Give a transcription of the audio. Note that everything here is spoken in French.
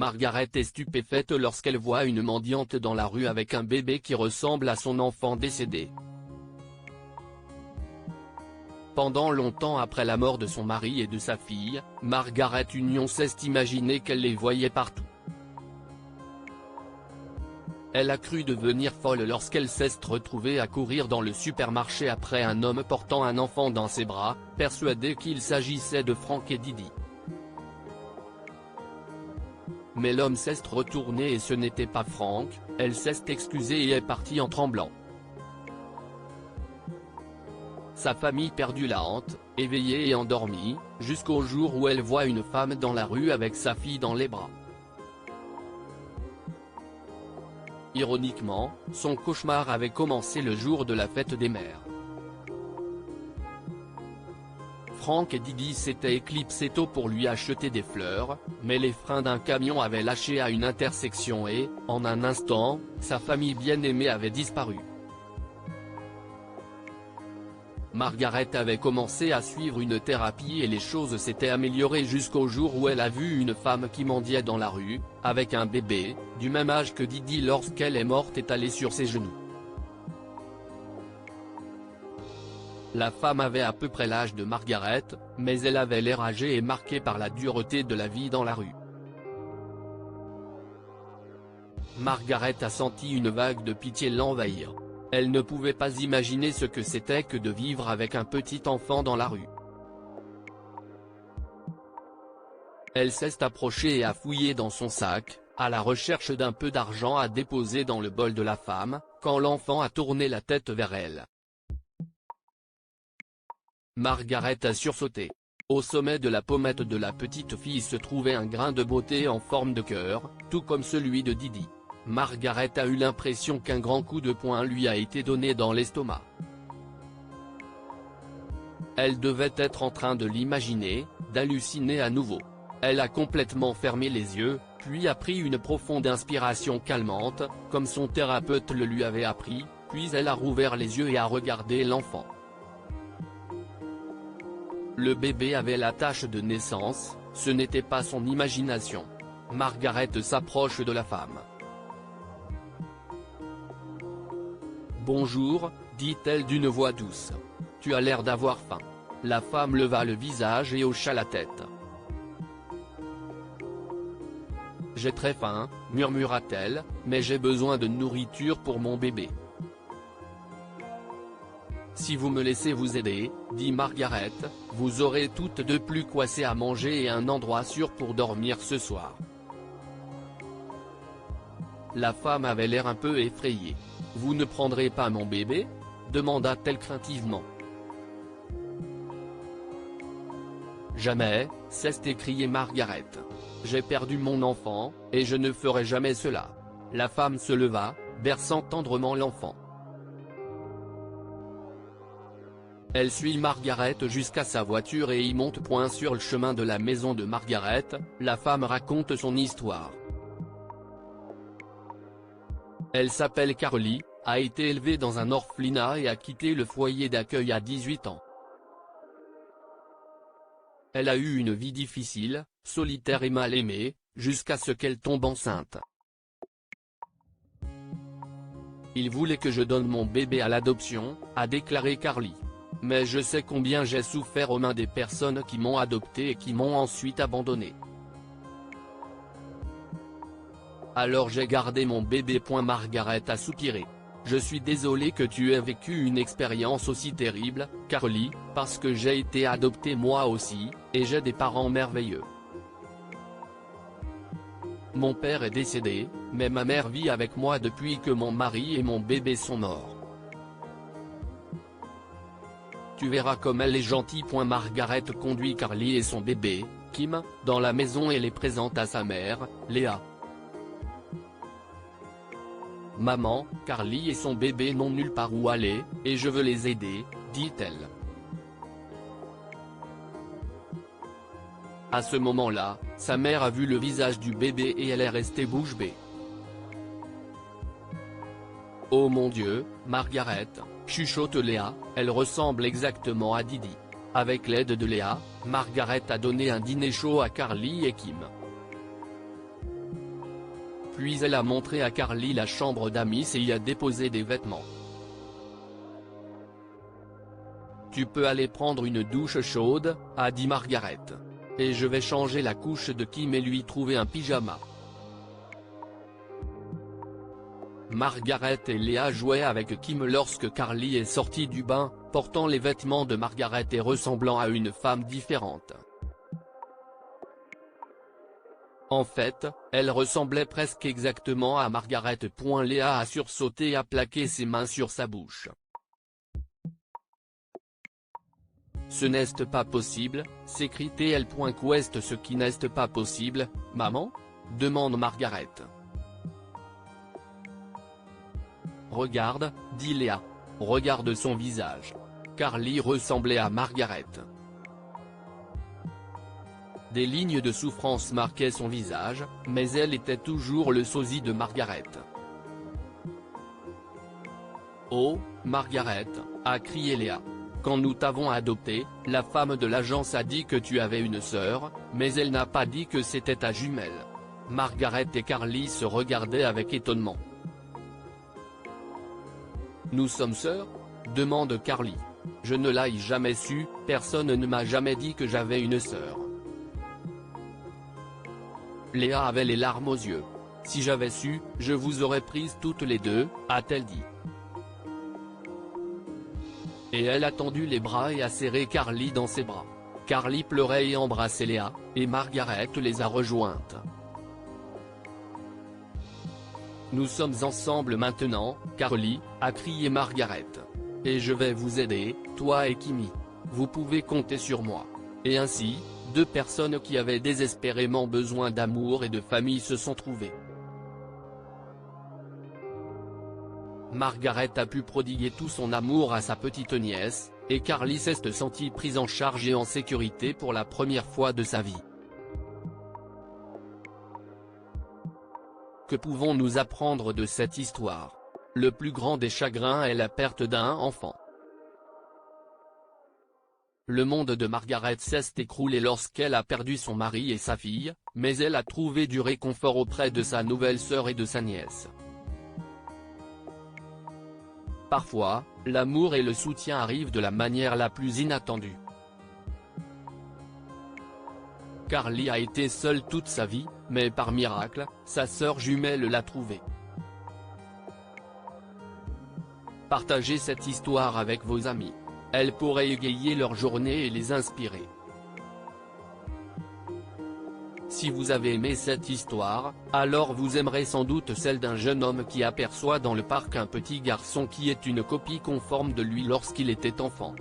Margaret est stupéfaite lorsqu'elle voit une mendiante dans la rue avec un bébé qui ressemble à son enfant décédé. Pendant longtemps après la mort de son mari et de sa fille, Margaret Union s'est imaginé qu'elle les voyait partout. Elle a cru devenir folle lorsqu'elle s'est retrouvée à courir dans le supermarché après un homme portant un enfant dans ses bras, persuadée qu'il s'agissait de Frank et Didi. Mais l'homme s'est retourné et ce n'était pas Frank, elle s'est excusée et est partie en tremblant. Sa famille perdit la honte, éveillée et endormie, jusqu'au jour où elle voit une femme dans la rue avec sa fille dans les bras. Ironiquement, son cauchemar avait commencé le jour de la fête des mères. Frank et Didi s'étaient éclipsés tôt pour lui acheter des fleurs, mais les freins d'un camion avaient lâché à une intersection et, en un instant, sa famille bien-aimée avait disparu. Margaret avait commencé à suivre une thérapie et les choses s'étaient améliorées jusqu'au jour où elle a vu une femme qui mendiait dans la rue, avec un bébé, du même âge que Didi lorsqu'elle est morte étalée sur ses genoux. La femme avait à peu près l'âge de Margaret, mais elle avait l'air âgée et marquée par la dureté de la vie dans la rue. Margaret a senti une vague de pitié l'envahir. Elle ne pouvait pas imaginer ce que c'était que de vivre avec un petit enfant dans la rue. Elle s'est approchée et a fouillé dans son sac, à la recherche d'un peu d'argent à déposer dans le bol de la femme, quand l'enfant a tourné la tête vers elle. Margaret a sursauté. Au sommet de la pommette de la petite fille se trouvait un grain de beauté en forme de cœur, tout comme celui de Didi. Margaret a eu l'impression qu'un grand coup de poing lui a été donné dans l'estomac. Elle devait être en train de l'imaginer, d'halluciner à nouveau. Elle a complètement fermé les yeux, puis a pris une profonde inspiration calmante, comme son thérapeute le lui avait appris, puis elle a rouvert les yeux et a regardé l'enfant. Le bébé avait la tache de naissance, ce n'était pas son imagination. Margaret s'approche de la femme. « Bonjour, dit-elle d'une voix douce. Tu as l'air d'avoir faim. » La femme leva le visage et hocha la tête. « J'ai très faim, murmura-t-elle, mais j'ai besoin de nourriture pour mon bébé. » « Si vous me laissez vous aider, dit Margaret, vous aurez toutes deux plus quoi c'est à manger et un endroit sûr pour dormir ce soir. » La femme avait l'air un peu effrayée. « Vous ne prendrez pas mon bébé ?» demanda-t-elle craintivement. « Jamais, s'est écriée Margaret. J'ai perdu mon enfant, et je ne ferai jamais cela. » La femme se leva, berçant tendrement l'enfant. Elle suit Margaret jusqu'à sa voiture et y monte. Sur le chemin de la maison de Margaret, la femme raconte son histoire. Elle s'appelle Carly, a été élevée dans un orphelinat et a quitté le foyer d'accueil à 18 ans. Elle a eu une vie difficile, solitaire et mal aimée, jusqu'à ce qu'elle tombe enceinte. « Il voulait que je donne mon bébé à l'adoption, a déclaré Carly. Mais je sais combien j'ai souffert aux mains des personnes qui m'ont adopté et qui m'ont ensuite abandonné. Alors j'ai gardé mon bébé. » Margaret a soupiré. « Je suis désolée que tu aies vécu une expérience aussi terrible, Carly, parce que j'ai été adoptée moi aussi, et j'ai des parents merveilleux. Mon père est décédé, mais ma mère vit avec moi depuis que mon mari et mon bébé sont morts. Tu verras comme elle est gentille. » Margaret conduit Carly et son bébé, Kim, dans la maison et les présente à sa mère, Léa. « Maman, Carly et son bébé n'ont nulle part où aller, et je veux les aider, » dit-elle. À ce moment-là, sa mère a vu le visage du bébé et elle est restée bouche bée. « Oh mon Dieu, Margaret, » chuchote Léa, elle ressemble exactement à Didi. Avec l'aide de Léa, Margaret a donné un dîner chaud à Carly et Kim. Puis elle a montré à Carly la chambre d'Amis et y a déposé des vêtements. Tu peux aller prendre une douche chaude, a dit Margaret. Et je vais changer la couche de Kim et lui trouver un pyjama. Margaret et Léa jouaient avec Kim lorsque Carly est sortie du bain, portant les vêtements de Margaret et ressemblant à une femme différente. En fait, elle ressemblait presque exactement à Margaret. Léa a sursauté et a plaqué ses mains sur sa bouche. Ce n'est pas possible, s'écrie-t-elle. Qu'est ce qui n'est pas possible, maman ? Demande Margaret. Regarde, dit Léa. Regarde son visage. Carly ressemblait à Margaret. Des lignes de souffrance marquaient son visage, mais elle était toujours le sosie de Margaret. Oh, Margaret, a crié Léa. Quand nous t'avons adopté, la femme de l'agence a dit que tu avais une sœur, mais elle n'a pas dit que c'était ta jumelle. Margaret et Carly se regardaient avec étonnement. Nous sommes sœurs ? Demande Carly. Je ne l'ai jamais su, personne ne m'a jamais dit que j'avais une sœur. Léa avait les larmes aux yeux. Si j'avais su, je vous aurais prises toutes les deux, a-t-elle dit. Et elle a tendu les bras et a serré Carly dans ses bras. Carly pleurait et embrassait Léa, et Margaret les a rejointes. Nous sommes ensemble maintenant, Carly, a crié Margaret. Et je vais vous aider, toi et Kimmy. Vous pouvez compter sur moi. Et ainsi, deux personnes qui avaient désespérément besoin d'amour et de famille se sont trouvées. Margaret a pu prodiguer tout son amour à sa petite nièce, et Carly s'est sentie prise en charge et en sécurité pour la première fois de sa vie. Que pouvons-nous apprendre de cette histoire ? Le plus grand des chagrins est la perte d'un enfant. Le monde de Margaret s'est écroulé lorsqu'elle a perdu son mari et sa fille, mais elle a trouvé du réconfort auprès de sa nouvelle sœur et de sa nièce. Parfois, l'amour et le soutien arrivent de la manière la plus inattendue. Carly a été seule toute sa vie, mais par miracle, sa sœur jumelle l'a trouvée. Partagez cette histoire avec vos amis. Elle pourrait égayer leur journée et les inspirer. Si vous avez aimé cette histoire, alors vous aimerez sans doute celle d'un jeune homme qui aperçoit dans le parc un petit garçon qui est une copie conforme de lui lorsqu'il était enfant.